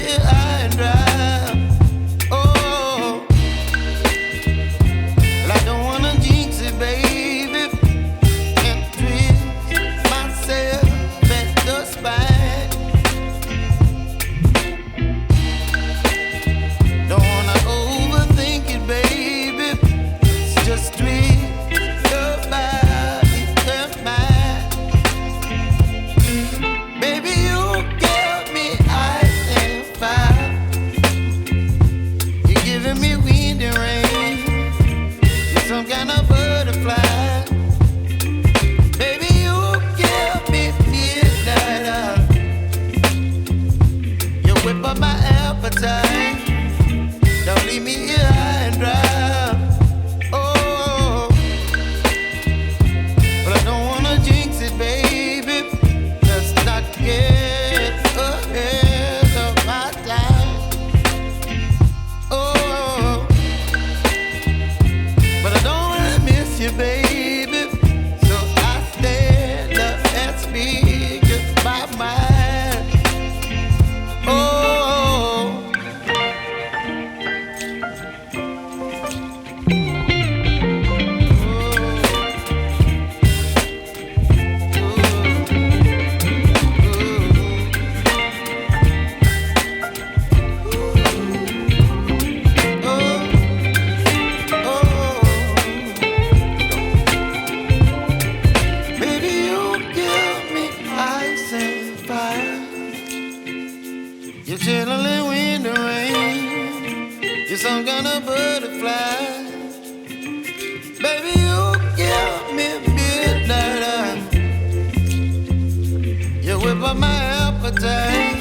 here high and dry. Oh, well, I don't wanna jinx it, baby, and twist myself at the spine. Don't wanna overthink it, baby. It's just twist your body and mine. Baby, you give me ice and fire. You're giving me wind and rain. You're some kind of butterfly. Baby, you give me midnight. You whip up my appetite. Don't leave me here high and dry. Oh, but I don't wanna jinx it, baby. Let's not get ahead of my time. Oh, but I don't wanna miss you, baby. So I stand up and speak my mind. Oh. Baby, you give me ice and fire. You're chilling wind and rain. You're some kind of butterfly. Baby, you give me midnight. You whip up my appetite.